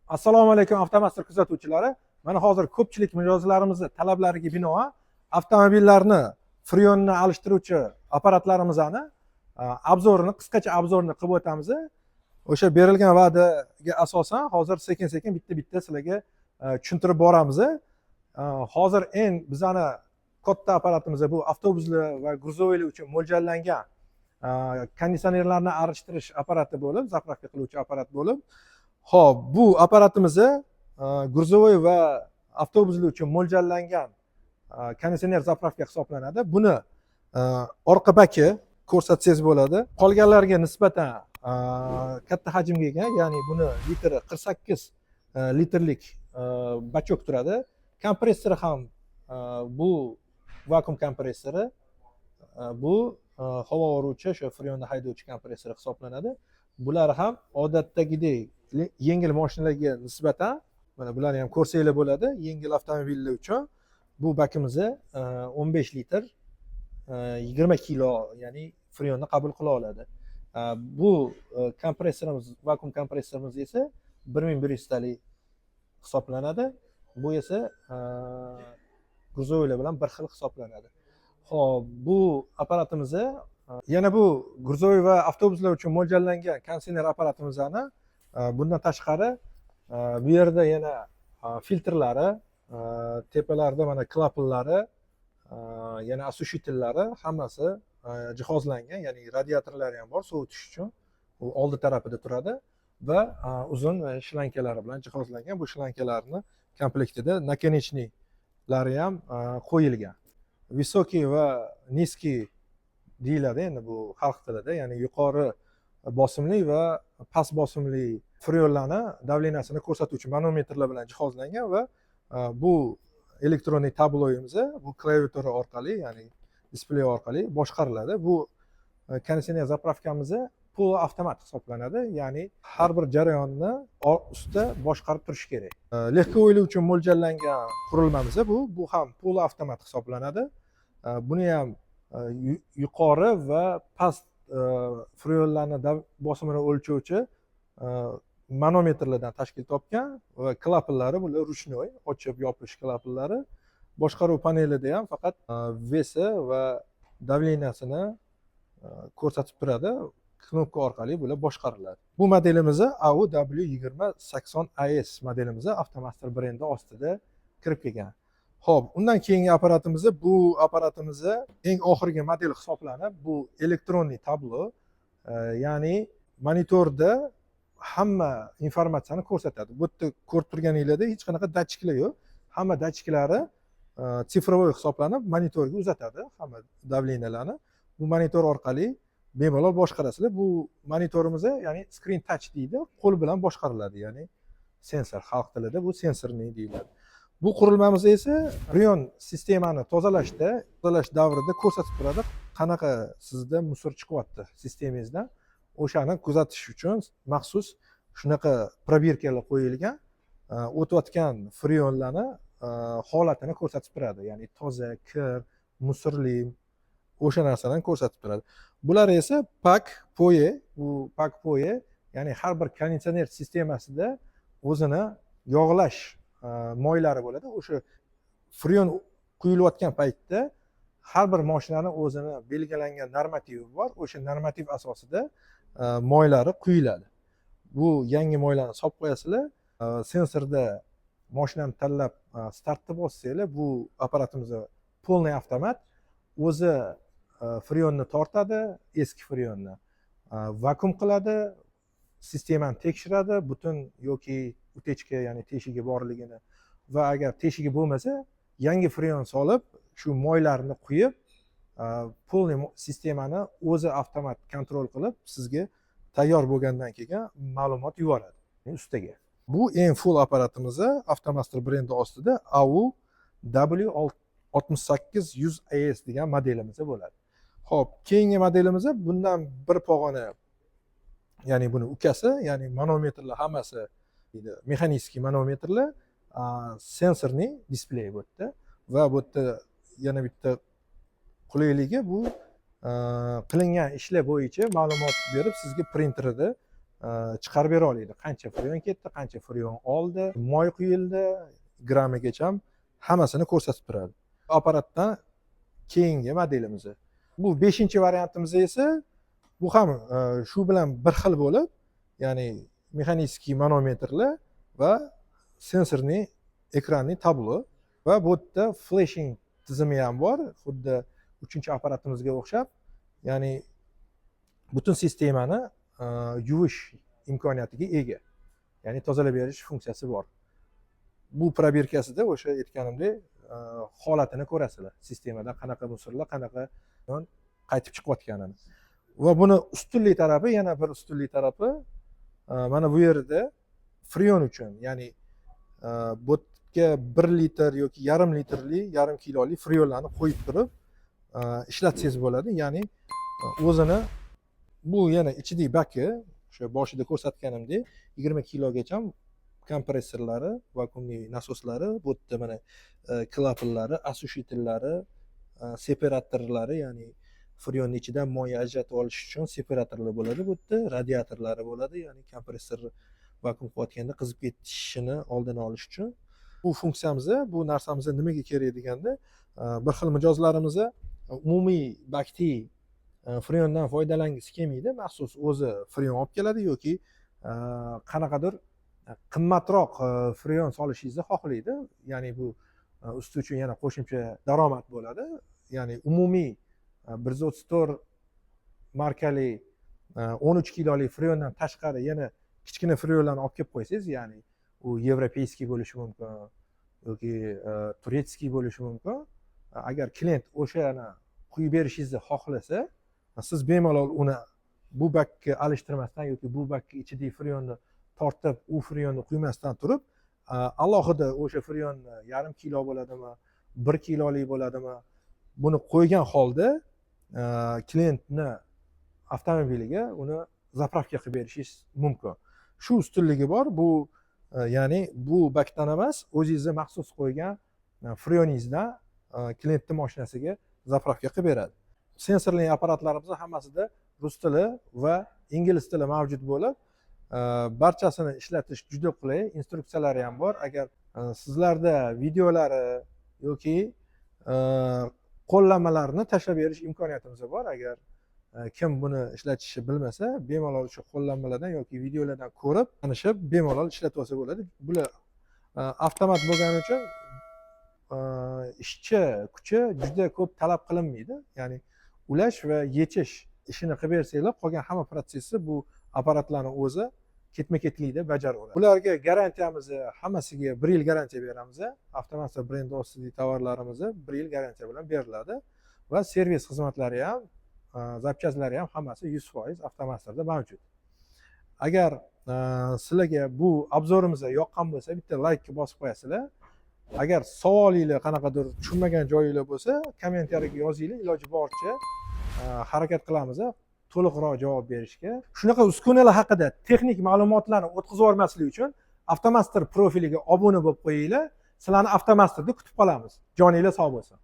Assalomu alaykum avtomaster kuzatuvchilari. Mana hozir ko'pchilik mijozlarimizni talablariga binoan avtomobillarni freonni alishtiruvchi apparatlarimizni obzorini, qisqacha obzorni qilib o'tamiz. O'sha berilgan va'daga asosan hozir sekin-sekin bitta-bitta sizlarga tushuntirib boramiz. Hozir eng bizani katta apparatimiz bu avtobuslar va gruzovoylar uchun mo'ljallangan konditsionerlarni arishtirish apparati bo'lib, zapravka qiluvchi apparat bo'lib, hop, bu apparatimiz gruzovoy va avtobuslar uchun mo'ljallangan konditsioner zapravka hisoblanadi. Buni orqa baki ko'rsatsangiz bo'ladi. Qolganlarga nisbatan katta hajmga ega, ya'ni buni litri 48 litrlik bachok turadi. Kompressori ham bu vakuum kompressori, bu havo oluvchi, o'sha freonni haydovchi kompressori hisoblanadi. Bular ham odatdagidek yengil mashinalarga nisbatan, mana bularni ham ko'rsanglar bo'ladi. Yengil avtomobillar uchun bu bakimiz 15 litr 20 kilo, ya'ni freonni qabul qila oladi. Bu kompressorimiz, vakuum kompressorimiz esa 1100 talik hisoblanadi. Bu esa gruzovoylar bilan bir xil hisoblanadi. Xo'p, bu apparatimiz yana bu gruzovoy va avtobuslar uchun mo'ljallangan konditsioner apparatimizni bundan tashqari bu yerda yana filtrlari, tepalarida mana klapanlari, yana осушительlari hammasi jihozlangan, ya'ni radiatorlari ham bor sovutish uchun. U oldi tarafida turadi va uzun shlankalari bilan jihozlangan. Bu shlankalarni komplektida nakonechniklari ham qo'yilgan. Visokiy va niskiy deyiladi endi bu xalq tilida, ya'ni yuqori bosimli va past bosimli freonlarni davleniyasini ko'rsatuvchi manometrlar bilan jihozlangan va bu elektronik tabloyimiz bu klaviatura orqali, ya'ni displey orqali boshqariladi. Bu konditsioner zapravkamiz pol-avtomat hisoblanadi, ya'ni har bir jarayonni ustida boshqarib turish kerak. Lehkovoylar uchun mo'ljallangan qurilmamiz bu ham pol-avtomat hisoblanadi. Buni ham yuqori va past freonlarni bosimini o'lchovchi manometrlardan tashkil topgan va klapanlari bular ruchnoy, ochib yopish klapanlari. Boshqaruv panelida ham faqat vesi va davleniyasini ko'rsatib turadi. Knopka orqali bular boshqariladi. Bu modelimiz AU-W2080AS modelimiz Avtomaster brendi ostida kirib kelgan. Xo'p, undan keyingi apparatimiz bu apparatimiz eng oxirgi model hisoblanib, bu elektronik tablo, ya'ni monitorda hamma informatsiyani ko'rsatadi. Bu yerda ko'rib turganinglarda hech qanaqa datchiklar yo'q. Hamma datchiklari sifrovoy hisoblanib monitorga uzatadi hamma davleniyalarni. Bu monitor orqali bemalol boshqarasizlar. Bu monitorimiz, ya'ni screen touch deydi, qo'l bilan boshqariladi, ya'ni sensor, xalq tilida bu sensorli deyiladi. Bu qurilmamiz esa freon sistemani tozalash davrida ko'rsatib turadi, qanaqa sizda musor chiqyapti sistemangizdan. O'shani kuzatish uchun maxsus shunaqa probirkalar qo'yilgan, o'tayotgan freonlarni holatini ko'rsatib turadi, ya'ni toza, kir, musorli, o'sha narsalarni ko'rsatib turadi. Bular esa pak-poye, bu pak-poye, ya'ni har bir konditsioner sistemasida o'zini yog'lash moylari bo'ladi. O'sha freon quyilayotgan paytda har bir mashinani o'zini belgilangan normativi bor. O'sha normativ asosida moylari quyiladi. Bu yangi moylarni solib qo'yasizlar. Sensorda mashinani tanlab startni bossanglar, bu apparatimiz polniy avtomat o'zi freonni tortadi, eski freonni vakuum qiladi, sistemani tekshiradi, butun yoki utechka, ya'ni teshigi borligini, va agar teshigi bo'lmasa yangi freon solib shu moylarni quyib polniy sistemani o'zi avtomat kontrol qilib sizga tayyor bo'lgandan keyin ma'lumot yuboradi ustaga. Bu eng full apparatimiz Avtomaster brendi ostida AU-W6800AS degan modelimiz bo'ladi. Xo'p, keyingi modelimiz bundan bir pog'ona, ya'ni buni ukasi, ya'ni manometrlar hammasi mexanik manometrlar, sensorli displey bu yerda va bu yerda yana bitta qulayligi bu qilingan ishlar bo'yicha ma'lumot berib sizga printerida chiqarib bera oladi. Qancha freon ketdi, qancha freon oldi, moy quyildi, grammigacha ham hammasini ko'rsatib turadi. Apparatdan keyingi modelimiz. Bu 5-variantimiz esa bu ham shu bilan bir xil bo'lib, ya'ni mexanический manometrli va sensorli ekranli tablo va bu yerda flashing tizimi ham bor, xuddi 3-apparatimizga o'xshab, ya'ni butun sistemani yuvish imkoniyatiga ega. Ya'ni tozalab berish funksiyasi bor. Bu probirkasida o'sha aytganimdek holatini ko'rasizlar. Sistemada qanaqa musorlar, qanaqa qaytib chiqayotganini. Va buni ustunlik tarafi, yana bir ustunlik tarafi mana bu yerda freon uchun, ya'ni bu yerga 1 litr yoki yarim litrli, yarim kiloli freonlarni qo'yib turib ishlatsangiz bo'ladi. Ya'ni o'zini bu yana ichidagi baki, o'sha boshida ko'rsatganimdek 20 kilogacha kompressorlari, vakuumli nasoslari, bu yerda mana klapanlari, осушительlari, separatorlari, ya'ni freonni ichidan moya ajratib olish uchun separatorlar bo'ladi, bu yerda radiatorlari bo'ladi, ya'ni kompressor vakuum qilayotganda qizib ketishini oldini olish uchun. Bu funksiyamiz, bu narsamiz nimaga kerak deganda, bir xil mijozlarimiz umumiy bakti freondan foydalangiz kelmaydi, maxsus o'zi freon olib keladi yoki qanaqadir qimmatroq freon solishingizni xohlaydi. Ya'ni bu usti uchun yana qo'shimcha daromad bo'ladi. Ya'ni umumiy 134 markali 13 kiloli freondan tashqari yana kichkina freonlarni olib kelib qo'ysangiz, ya'ni u yevropeyskiy bo'lishi mumkin yoki turetskiy bo'lishi mumkin. Agar klient o'shani quyib berishingizni xohlasa, siz bemalol uni bu bakka alishtirmasdan yoki bu bakka ichidagi freonni tortib, u freonni quymasdan turib, alohida o'sha freonni yarim kilo bo'ladimi, 1 kilolik bo'ladimi, buni qo'ygan holda klientni avtomobiliga uni zapravka qilib berishingiz mumkin. Shu ustunligi bor. Bu ya'ni bu bakdan emas, o'zingizni maxsus qo'ygan freoningizdan klientni mashinasiga zapravka qilib beradi. Sensorli apparatlarimiz hammasida rus tili va ingliz tili mavjud bo'lib, barchasini ishlatish juda qulay, instruksiyalari ham bor. Agar sizlarda videolari yoki qo'llanmalarni tashlab berish imkoniyatimiz bor. Agar kim buni ishlatishni bilmasa, bemalol o'sha qo'llanmalardan yoki videolardan ko'rib, tanishib, bemalol ishlatib olsa bo'ladi. Bular avtomat bo'lgani uchun ishchi kuchi juda ko'p talab qilinmaydi. Ya'ni ulash va yechish ishini qilib bersanglar, qolgan hamma protsessni bu apparatlarni o'zi ketma-ketlikda bajaraveradi. Ularga garantiyamiz, hammasiga 1 yil garantiya beramiz. Avtomaster brendi ostidagi tovarlarimiz 1 yil garantiya bilan beriladi va servis xizmatlari ham, zapchastlari ham hammasi 100% Avtomasterda mavjud. Agar sizlarga bu obzorimiz yoqqan bo'lsa, bitta like bosib qo'yasizlar. Agar savolinglar, qanaqadir tushunmagan joyinglar bo'lsa, kommentariyaga yozinglar, iloji boricha harakat qilamiz to'liqroq javob berishga. Shunaqa uskunalar haqida texnik ma'lumotlarni o'tkazib yubormaslik uchun Avtomaster profiliga obuna bo'lib qo'yinglar. Sizlarni Avtomasterda kutib qolamiz. Joninglar sog' bo'lsin.